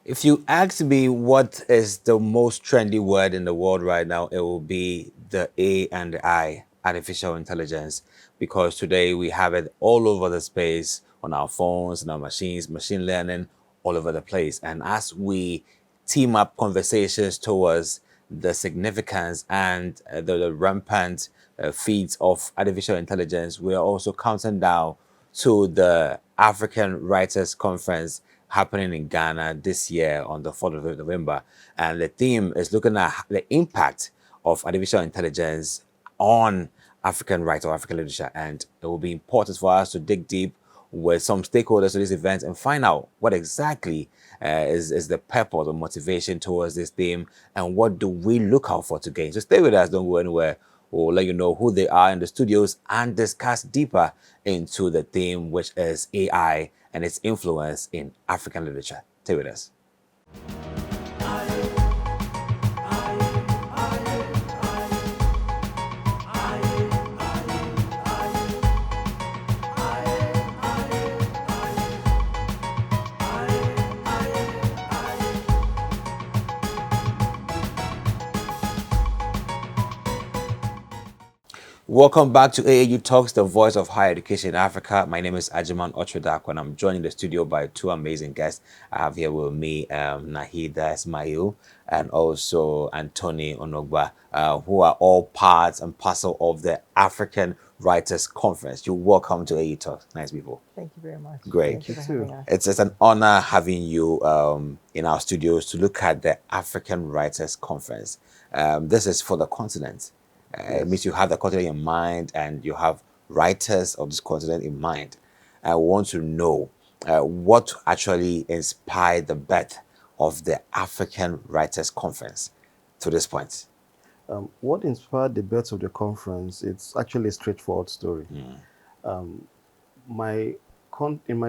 If you ask me what is the most trendy word in the world right now, it will be the A and the I, artificial intelligence, because today we have it all over the space on our phones, on our machines, machine learning all over the place. And as we team up conversations towards the significance and the rampant feats of artificial intelligence, we are also counting down to the African Writers Conference happening in Ghana this year on the 4th of November. And the theme is looking at the impact of artificial intelligence on African rights or African literature. And it will be important for us to dig deep with some stakeholders to this event and find out what exactly is the purpose or motivation towards this theme and what do we look out for to gain. So stay with us, don't go anywhere. We'll let you know who they are in the studios and discuss deeper into the theme, which is AI and its influence in African literature. Stay with us. Welcome back to AAU Talks, the voice of higher education in Africa. My name is Ajiman Ochedak, and I'm joined in the studio by two amazing guests. I have here with me Nahida Esmail and also Anthony Onugba, who are all parts and parcel of the African Writers Conference. You're welcome to AAU Talks. Nice people. Thank you very much. Great. Thank you for having us. It's an honor having you in our studios to look at the African Writers Conference. This is for the continent. It means you have the continent in mind and you have writers of this continent in mind. I want to know what actually inspired the birth of the African Writers Conference to this point. What inspired the birth of the conference? It's actually a straightforward story. In my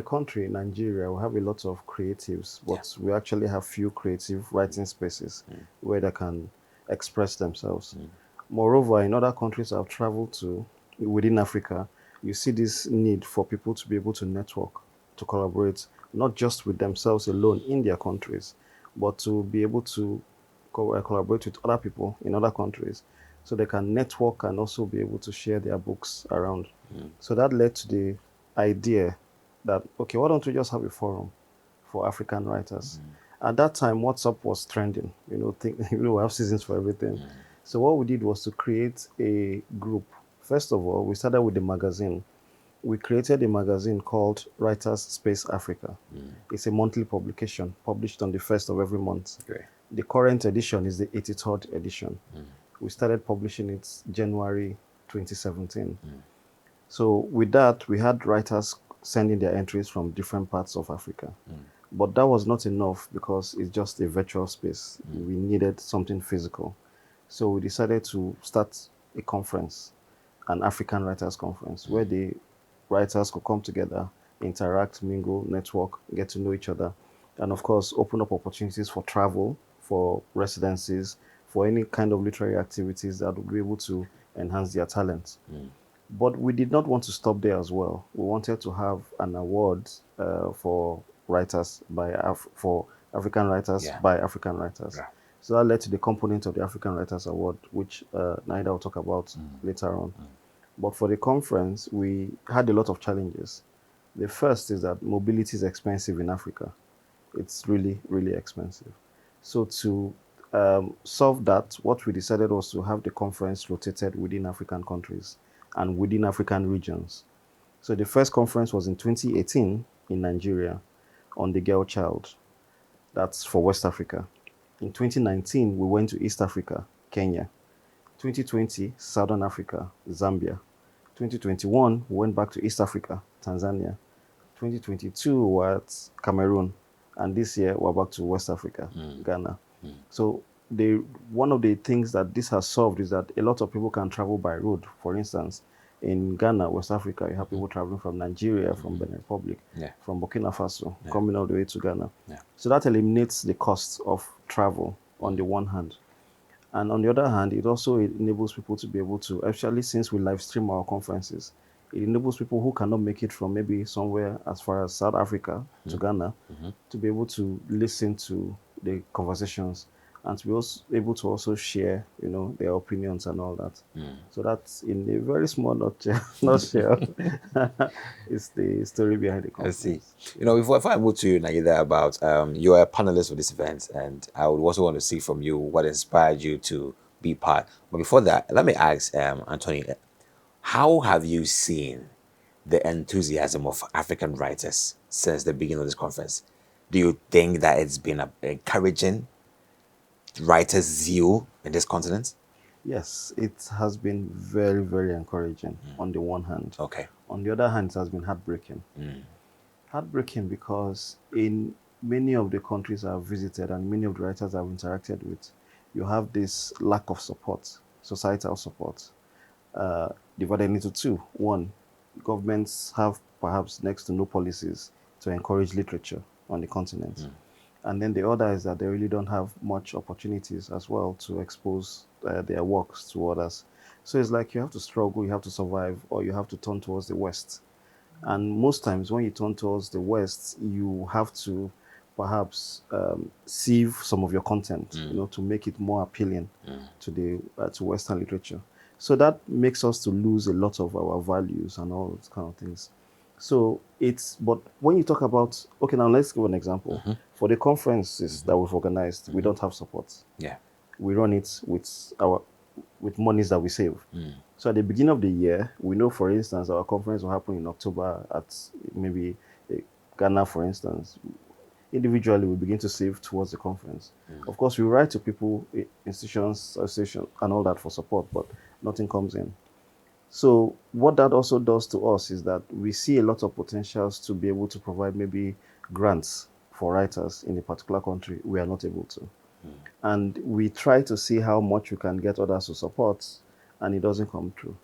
country, Nigeria, we have a lot of creatives, but we actually have few creative writing spaces where they can express themselves. Moreover, in other countries I've traveled to within Africa, you see this need for people to be able to network, to collaborate, not just with themselves alone in their countries, but to be able to collaborate with other people in other countries so they can network and also be able to share their books around. So that led to the idea that, okay, why don't we just have a forum for African writers? At that time, WhatsApp was trending. We have seasons for everything. So what we did was to create a group. First of all, we started with the magazine. We created a magazine called Writers Space Africa. It's a monthly publication published on the 1st of every month. Great. The current edition is the 83rd edition. We started publishing it January 2017. So with that, we had writers sending their entries from different parts of Africa. But that was not enough because it's just a virtual space. We needed something physical. So we decided to start a conference, an African Writers Conference, where the writers could come together, interact, mingle, network, get to know each other, and of course, open up opportunities for travel, for residencies, for any kind of literary activities that would be able to enhance their talents. But we did not want to stop there as well. We wanted to have an award for writers for African writers by African writers. Yeah. So that led to the component of the African Writers Award, which Nahida will talk about later on. But for the conference, we had a lot of challenges. The first is that mobility is expensive in Africa. It's really, really expensive. So to solve that, what we decided was to have the conference rotated within African countries and within African regions. So the first conference was in 2018 in Nigeria on the girl child. That's for West Africa. In 2019, we went to East Africa, Kenya. 2020, Southern Africa, Zambia. 2021, we went back to East Africa, Tanzania. 2022, we were at Cameroon. And this year, we're back to West Africa, Ghana. So one of the things that this has solved is that a lot of people can travel by road. For instance, in Ghana, West Africa, you have people traveling from Nigeria, from Benin Republic, from Burkina Faso, coming all the way to Ghana. So that eliminates the cost of travel on the one hand. And on the other hand, it also enables people to be able to, actually, since we live stream our conferences, It enables people who cannot make it from maybe somewhere as far as South Africa to Ghana to be able to listen to the conversations and to be also able to also share, their opinions and all that. So that's in a very small nutshell, is the story behind the Let's see. conference. Before I move to you, Nahida, about you're a panelist for this event, and I would also want to see from you what inspired you to be part. But before that, let me ask Anthony, how have you seen the enthusiasm of African writers since the beginning of this conference? Do you think that it's been encouraging writers' zeal in this continent? Yes, it has been very, very encouraging on the one hand. Okay. On the other hand, it has been heartbreaking. Heartbreaking because in many of the countries I've visited and many of the writers I've interacted with, you have this lack of support, societal support, divided into two. One, governments have perhaps next to no policies to encourage literature on the continent. And then the other is that they really don't have much opportunities as well to expose their works to others. So it's like you have to struggle, you have to survive, or you have to turn towards the West. And most times when you turn towards the West, you have to perhaps sieve some of your content, to make it more appealing to the to Western literature. So that makes us to lose a lot of our values and all those kind of things. So but when you talk about, okay, now let's give an example. For the conferences that we've organized, we don't have support. Yeah. We run it with monies that we save. So at the beginning of the year, we know, for instance, our conference will happen in October at maybe Ghana, for instance. Individually, we begin to save towards the conference. Of course, we write to people, institutions, associations, and all that for support, but nothing comes in. So what that also does to us is that we see a lot of potentials to be able to provide maybe grants for writers in a particular country. We are not able to. And we try to see how much we can get others to support, and it doesn't come true.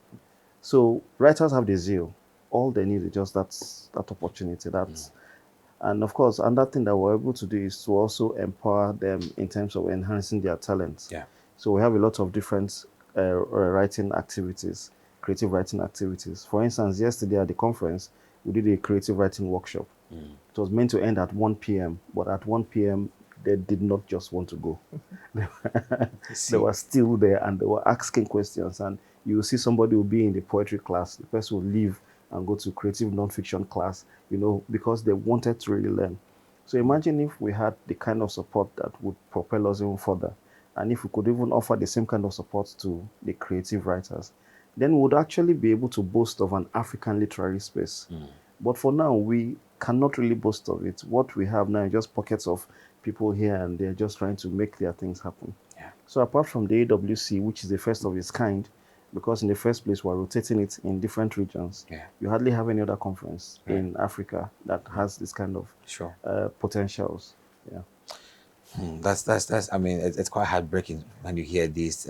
So writers have the zeal. All they need is just that opportunity. And of course, another thing that we're able to do is to also empower them in terms of enhancing their talents. Yeah. So we have a lot of different writing activities, creative writing activities. For instance, yesterday at the conference, we did a creative writing workshop. It was meant to end at 1 p.m., but at 1 p.m., they did not just want to go. They were still there and they were asking questions. And you will see somebody will be in the poetry class, the person will leave and go to creative nonfiction class, because they wanted to really learn. So imagine if we had the kind of support that would propel us even further. And if we could even offer the same kind of support to the creative writers, then we would actually be able to boast of an African literary space. But for now, we cannot really boast of it. What we have now is just pockets of people here and they're just trying to make their things happen. Yeah. So apart from the AWC, which is the first of its kind, because in the first place we're rotating it in different regions, you hardly have any other conference in Africa that has this kind of potentials. Yeah. That's. I mean, it's quite heartbreaking when you hear these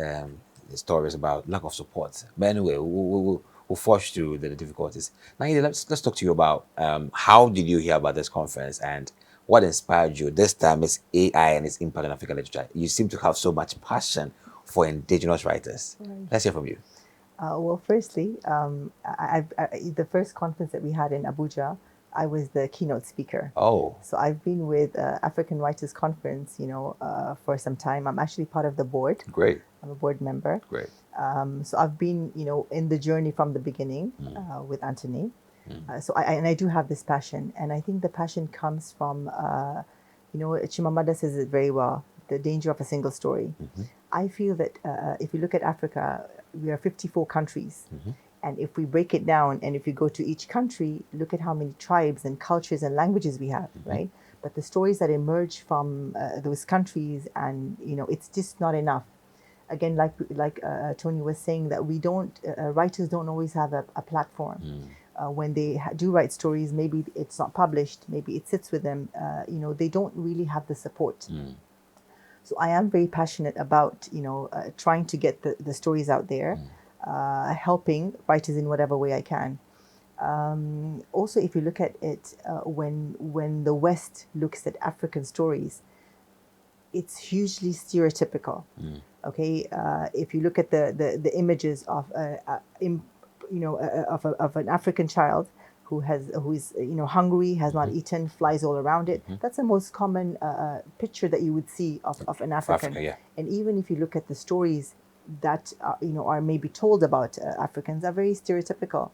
stories about lack of support. But anyway, we'll forge through the difficulties. Now, let's talk to you about how did you hear about this conference and what inspired you? This time is AI and its impact on African literature. You seem to have so much passion for indigenous writers. Right. Let's hear from you. Well, firstly, the first conference that we had in Abuja, I was the keynote speaker. Oh. So I've been with African Writers Conference, for some time. I'm actually part of the board. Great. I'm a board member. Great. So I've been, in the journey from the beginning with Anthony. So I do have this passion, and I think the passion comes from, Chimamanda says it very well, the danger of a single story. I feel that if you look at Africa, we are 54 countries. And if we break it down and if you go to each country, look at how many tribes and cultures and languages we have, right? But the stories that emerge from those countries, and, it's just not enough. Again, like Tony was saying, that we don't, writers don't always have a platform. When they do write stories, maybe it's not published, maybe it sits with them, they don't really have the support. So I am very passionate about, trying to get the stories out there, helping writers in whatever way I can. Also, if you look at it, when the West looks at African stories, it's hugely stereotypical. Okay, if you look at the images of of an African child who is hungry, has not eaten, flies all around it. That's the most common picture that you would see of an African. Africa, yeah. And even if you look at the stories that are maybe told about Africans, are very stereotypical.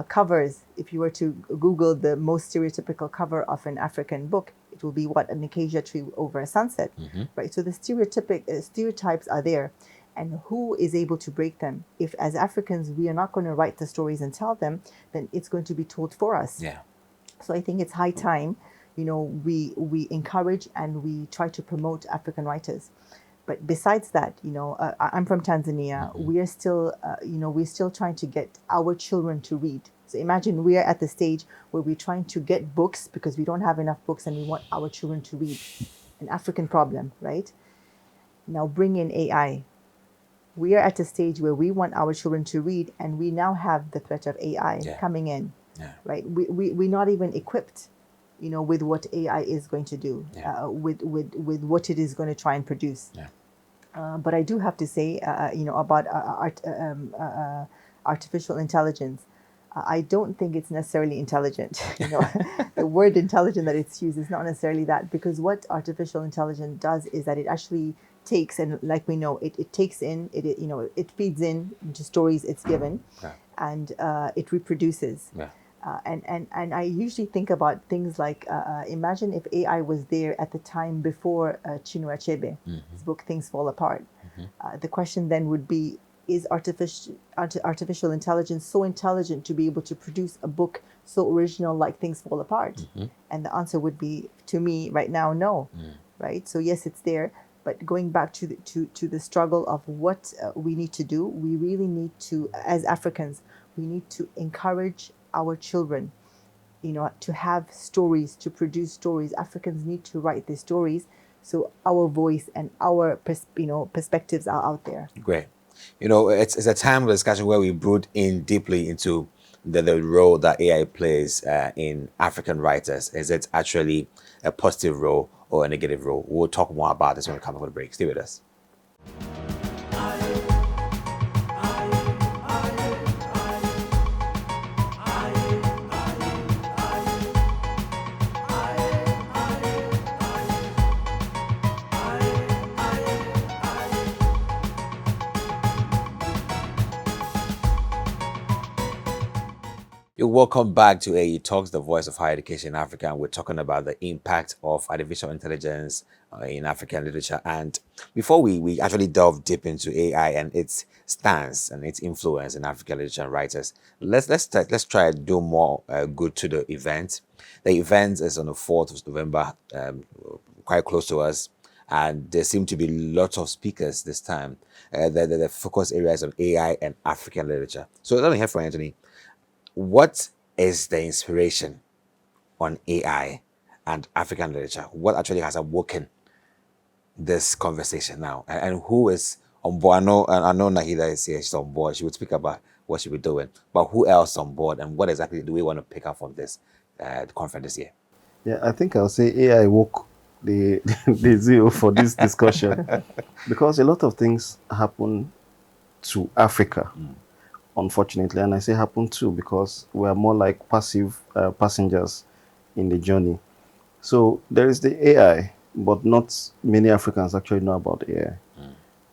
Covers, if you were to Google the most stereotypical cover of an African book, it will be an acacia tree over a sunset, right? So the stereotypes are there, and who is able to break them? If as Africans we are not going to write the stories and tell them, then it's going to be told for us. Yeah. So I think it's high time, we encourage and we try to promote African writers. But besides that, I'm from Tanzania. We are still, we're still trying to get our children to read. So imagine we are at the stage where we're trying to get books because we don't have enough books and we want our children to read. An African problem, right? Now bring in AI. We are at a stage where we want our children to read, and we now have the threat of AI coming in, right? We're not even equipped, with what AI is going to do, with what it is going to try and produce. But I do have to say, about artificial intelligence. I don't think it's necessarily intelligent. The word intelligent that it's used is not necessarily that, because what artificial intelligence does is that it actually takes, and like we know, it takes in, it feeds in into stories it's given, and it reproduces. And I usually think about things like, imagine if AI was there at the time before Chinua Achebe's book Things Fall Apart. The question then would be, is artificial intelligence so intelligent to be able to produce a book so original like Things Fall Apart? And the answer would be, to me right now, no. Right? So yes, it's there. But going back to the struggle of what we need to do, we really need to, as Africans, we need to encourage our children, to have stories, to produce stories. Africans need to write these stories, so our voice and our perspectives are out there. Great. It's a time of discussion where we brood in deeply into the role that AI plays in African writers. Is it actually a positive role or a negative role? We'll talk more about this when we come up with a break. Stay with us. Welcome back to AAU Talks, the voice of higher education in Africa. And we're talking about the impact of artificial intelligence in African literature. And before we actually delve deep into AI and its stance and its influence in African literature and writers, let's try to do more good to the event. The event is on the 4th of November, quite close to us. And there seem to be lots of speakers this time. The focus areas on AI and African literature. So let me hear from Anthony. What is the inspiration on AI and African literature? What actually has awoken this conversation now? And who is on board? I know Nahida is here, she's on board. She would speak about what she would be doing. But who else on board, and what exactly do we want to pick up from this conference this year? Yeah, I think I'll say AI woke the zeal for this discussion because a lot of things happen to Africa. Unfortunately, and I say happen too because we are more like passive passengers in the journey. So there is the AI, but not many Africans actually know about AI.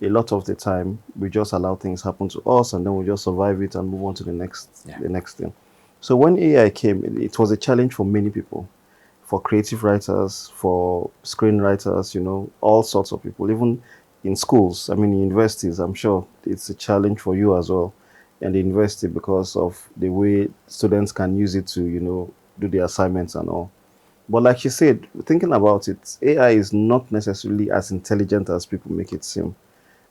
A lot of the time, we just allow things happen to us, and then we just survive it and move on to the next thing. So when AI came, it was a challenge for many people, for creative writers, for screenwriters, all sorts of people, even in schools. I mean, in universities, I'm sure it's a challenge for you as well. And the university, because of the way students can use it to, do their assignments and all. But like you said, thinking about it, AI is not necessarily as intelligent as people make it seem.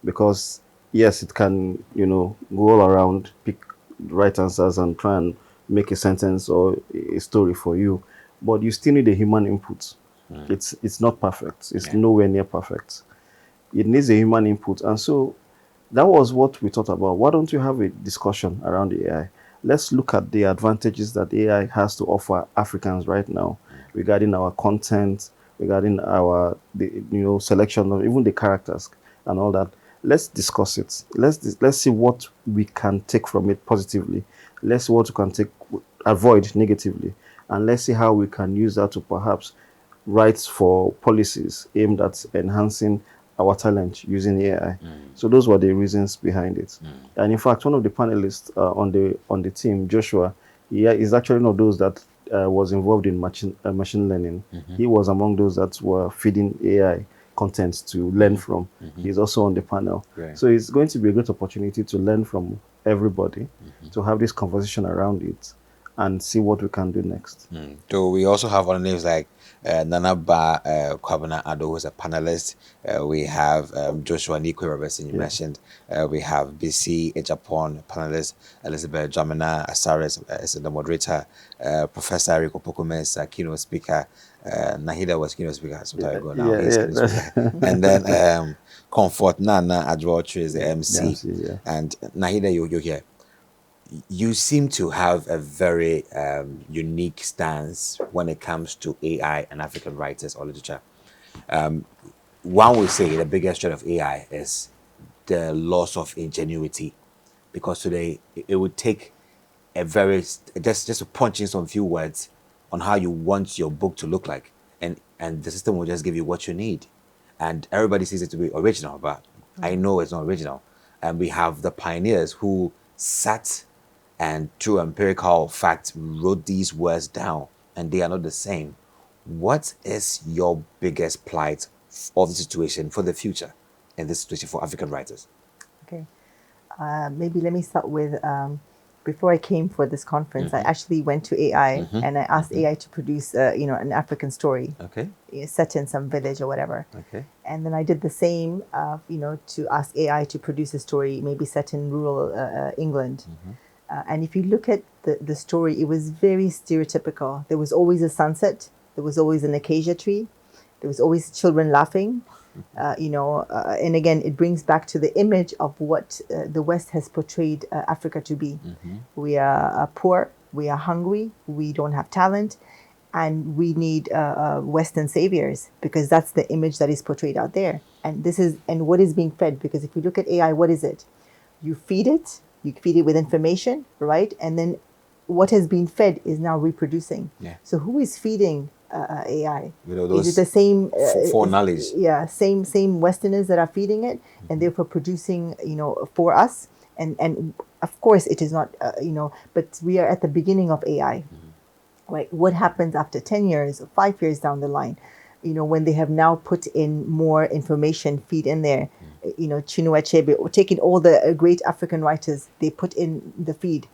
Because, yes, it can, go all around, pick the right answers and try and make a sentence or a story for you. But you still need a human input. It's not perfect. It's nowhere near perfect. It needs a human input. And so that was what we thought about. Why don't you have a discussion around AI? Let's look at the advantages that AI has to offer Africans right now regarding our content, regarding our selection of even the characters and all that. let's discuss it. Let's see what we can take from it positively. Let's see what we can avoid negatively, and let's see how we can use that to perhaps write for policies aimed at enhancing our talent using AI. So those were the reasons behind it. And in fact, one of the panelists on the team, Joshua, is actually one of those that was involved in machine learning. He was among those that were feeding AI content to learn from. He's also on the panel. Right. So it's going to be a great opportunity to learn from everybody, to have this conversation around it, and see what we can do next. So we also have other names like Nanaba Kwabena Ado, who's a panelist. We have Joshua Nikwe Robertson, you mentioned. We have BC Ejapon, panelist. Elizabeth Jamina Asares is the moderator. Professor Rico Pokumes, keynote speaker. Nahida was keynote speaker some time ago now. He's keynote speaker. And then Comfort Nana Adwotre is the MC. And Nahida, you're here. You seem to have a very unique stance when it comes to AI and African writers or literature. One would say the biggest threat of AI is the loss of ingenuity, because today it would take a very just to punch in some few words on how you want your book to look like, and the system will just give you what you need, and everybody sees it to be original, but I know it's not original. And we have the pioneers who sat and through empirical fact wrote these words down, and they are not the same. What is your biggest plight of the situation for the future, in this situation for African writers? Okay, maybe let me start with before I came for this conference, I actually went to AI and I asked AI to produce an African story, set in some village or whatever. And then I did the same, to ask AI to produce a story maybe set in rural England. And if you look at the story, it was very stereotypical. There was always a sunset. There was always an acacia tree. There was always children laughing. And again, it brings back to the image of what the West has portrayed Africa to be. We are poor. We are hungry. We don't have talent. And we need Western saviors, because that's the image that is portrayed out there. And what is being fed. Because if you look at AI, what is it? You feed it. You feed it with information, right? And then what has been fed is now reproducing. So who is feeding AI? Is it the same foreknowledge? Same Westerners that are feeding it, and therefore producing, for us. And of course, it is not, but we are at the beginning of AI, right? What happens after 10 years or 5 years down the line? When they have now put in more information feed in there, Chinua Achebe, or taking all the great African writers, they put in the feed.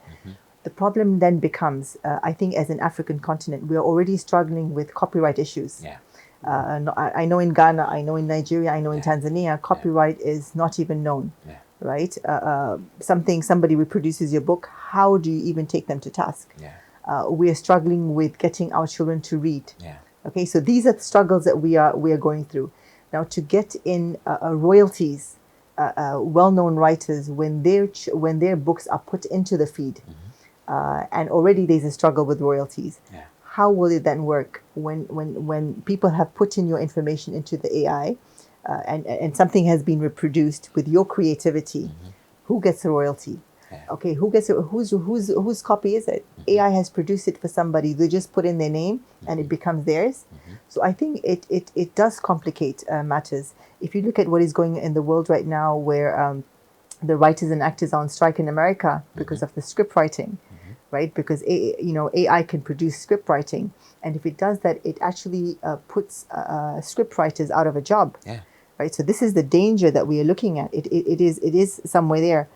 The problem then becomes, I think as an African continent, we are already struggling with copyright issues. I know in Ghana, I know in Nigeria, I know in Tanzania, copyright is not even known, right? Somebody reproduces your book, how do you even take them to task? We are struggling with getting our children to read. Okay, so these are the struggles that we are going through. Now, to get in royalties, well-known writers, when their books are put into the feed, and already there's a struggle with royalties. How will it then work when people have put in your information into the AI, and something has been reproduced with your creativity? Who gets the royalty? Okay, who gets it? Whose copy is it? AI has produced it for somebody. They just put in their name and it becomes theirs. So I think it does complicate matters. If you look at what is going in the world right now, where the writers and actors are on strike in America because of the script writing, right? Because AI can produce script writing, and if it does that, it actually puts script writers out of a job. Right. So this is the danger that we are looking at. It is somewhere there.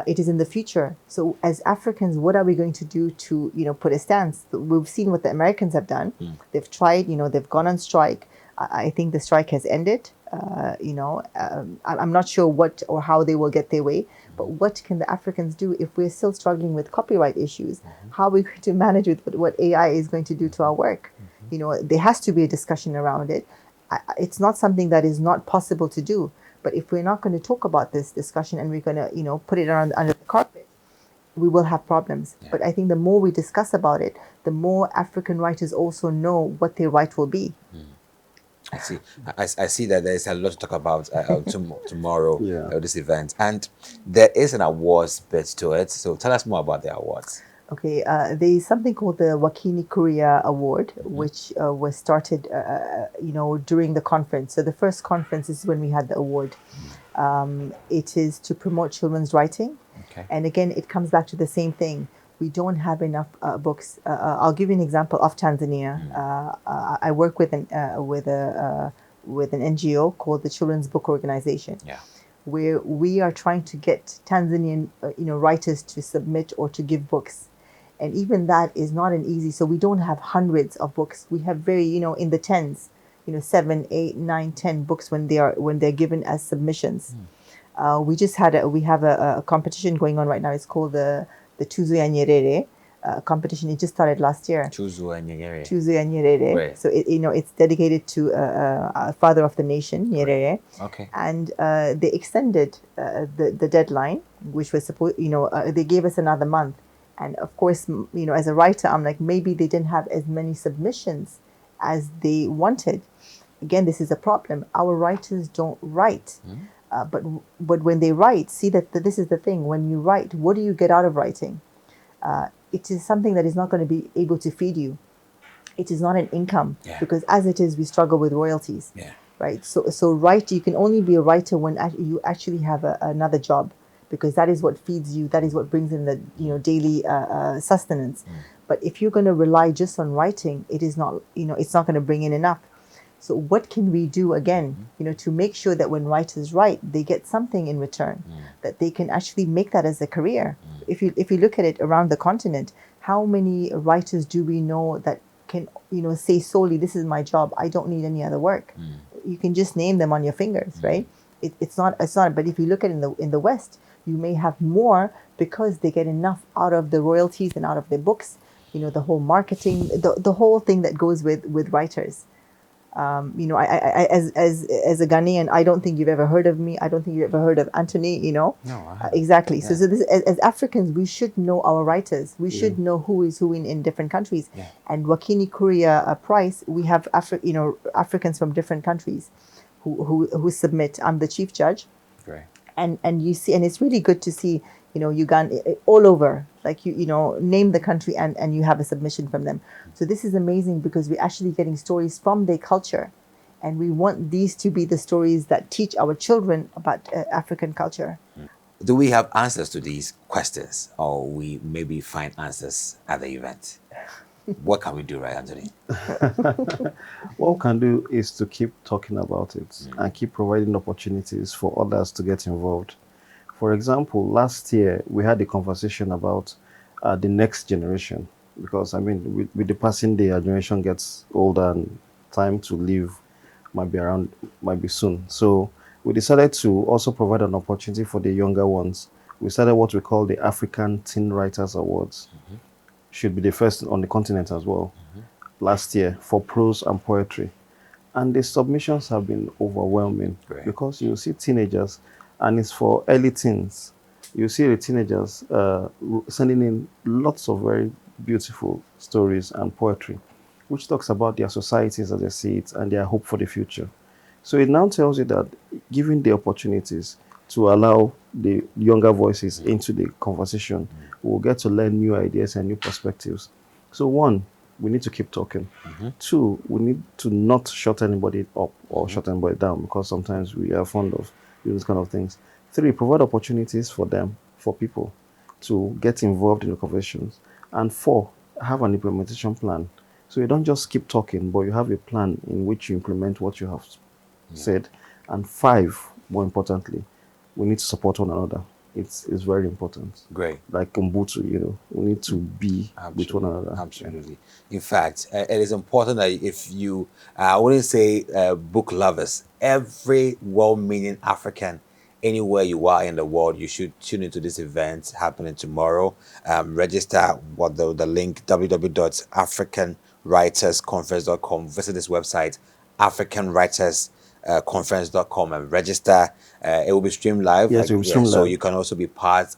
It is in the future. So as Africans, what are we going to do to, put a stance? We've seen what the Americans have done. They've tried, they've gone on strike. I think the strike has ended. I'm not sure what or how they will get their way, but what can the Africans do if we're still struggling with copyright issues? How are we going to manage with what AI is going to do to our work? There has to be a discussion around it. It's not something that is not possible to do. But if we're not going to talk about this discussion and we're going to, put it under the carpet, we will have problems. But I think the more we discuss about it, the more African writers also know what their right will be. I see. I see that there's a lot to talk about tomorrow, Yeah. this event, and there is an awards bit to it. So tell us more about the awards. Okay, there's something called the Wakini Korea Award, which was started, during the conference. So the first conference is when we had the award. It is to promote children's writing, Okay. and again, it comes back to the same thing. We don't have enough books. I'll give you an example of Tanzania. I work with an NGO called the Children's Book Organization, Yeah. where we are trying to get Tanzanian writers to submit or to give books, and even that is not an easy. So we don't have hundreds of books. We have very in the tens, 7, 8, 9, 10 books when they're given as submissions. We just had we have a competition going on right now. It's called the Tuzo ya Nyerere competition. It just started last year. Tuzo and Nyerere. Tuzo ya Nyerere. Right. So it's dedicated to a father of the nation, Nyerere. Okay. And they extended the deadline, which was supposed. They gave us another month. And of course, as a writer, I'm like, maybe they didn't have as many submissions as they wanted. Again, this is a problem. Our writers don't write. But when they write, see that this is the thing. When you write, what do you get out of writing? It is something that is not going to be able to feed you. It is not an income, because as it is, we struggle with royalties. Yeah. Right. So write. You can only be a writer when you actually have another job, because that is what feeds you. That is what brings in the daily sustenance. But if you're going to rely just on writing, it is not. It's not going to bring in enough. So what can we do again, to make sure that when writers write, they get something in return, that they can actually make that as a career? If you look at it around the continent, how many writers do we know that can, say solely, this is my job, I don't need any other work? You can just name them on your fingers, right? It's not. But if you look at it in the West, you may have more because they get enough out of the royalties and out of their books. The whole marketing, the whole thing that goes with writers. I as a Ghanaian, I don't think you've ever heard of me. I don't think you've ever heard of Anthony. No, I haven't. Exactly. Yeah. So this, as Africans, we should know our writers. We should know who is who in different countries. Yeah. And Wakini Korea Prize, we have Africans from different countries who submit. I'm the chief judge. Great. And you see, and it's really good to see, Uganda all over, like name the country and you have a submission from them. So this is amazing because we're actually getting stories from their culture, and we want these to be the stories that teach our children about African culture. Do we have answers to these questions, or we maybe find answers at the event? What can we do, right, Anthony? What we can do is to keep talking about it and keep providing opportunities for others to get involved. For example, last year we had a conversation about the next generation, because with the passing day, our generation gets older and time to live might be soon. So we decided to also provide an opportunity for the younger ones. We started what we call the African Teen Writers Awards. Should be the first on the continent as well. Last year for prose and poetry, and the submissions have been overwhelming. Great. Because you see teenagers, and it's for early teens. You see the teenagers sending in lots of very beautiful stories and poetry, which talks about their societies as they see it and their hope for the future. So it now tells you that giving the opportunities to allow the younger voices into the conversation, we'll get to learn new ideas and new perspectives. So one, we need to keep talking. Two, we need to not shut anybody up or shut anybody down, because sometimes we are fond of doing these kind of things. Three, provide opportunities for them, for people to get involved in the conversations. And four, have an implementation plan. So you don't just keep talking, but you have a plan in which you implement what you have said. And five, more importantly, we need to support one another. It's very important. Great. Like Umbutu, we need to be with one another. Absolutely. In fact, it is important that if you, I wouldn't say book lovers, every well-meaning African, anywhere you are in the world, you should tune into this event happening tomorrow. Register what the link, www.africanwritersconference.com. Visit this website, africanwritersconference.com, and register. It will be streamed live. Yes, it will be streamed so live. you can also be part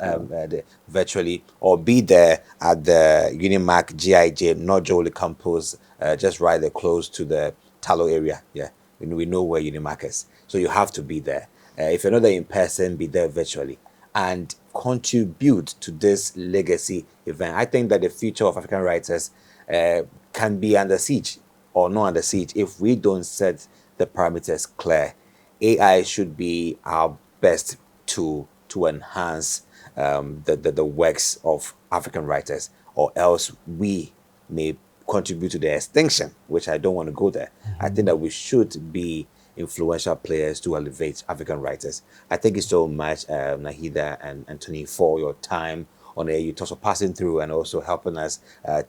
virtually, or be there at the UNIMAC-GIJ, not Dzorwulu Campus, just right there close to the Talo area. Yeah. we know where UNIMAC is. So you have to be there. If you're not there in person, be there virtually and contribute to this legacy event. I think that the future of African writers can be under siege or not under siege if we don't set the parameters clear. AI should be our best tool to enhance the works of African writers, or else we may contribute to their extinction, which I don't want to go there. I think that we should be influential players to elevate African writers. I thank you so much, Nahida and Anthony, for your time on AAU Talks, for passing through and also helping us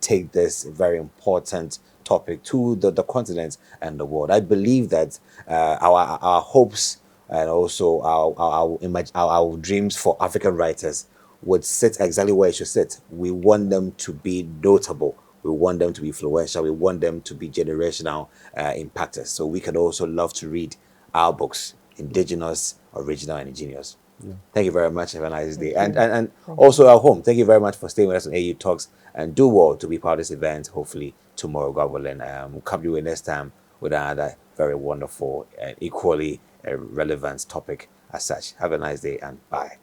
take this very important topic to the continent and the world. I believe that our hopes and also our dreams for African writers would sit exactly where it should sit. We want them to be notable. We want them to be influential. We want them to be generational impactors. So we can also love to read our books, indigenous, original, and ingenious. Yeah. Thank you very much. Have a nice day. And also at home, thank you very much for staying with us on AU Talks, and do well to be part of this event. Hopefully tomorrow, God willing, we'll come to you next time with another very wonderful and equally relevant topic as such. Have a nice day and bye.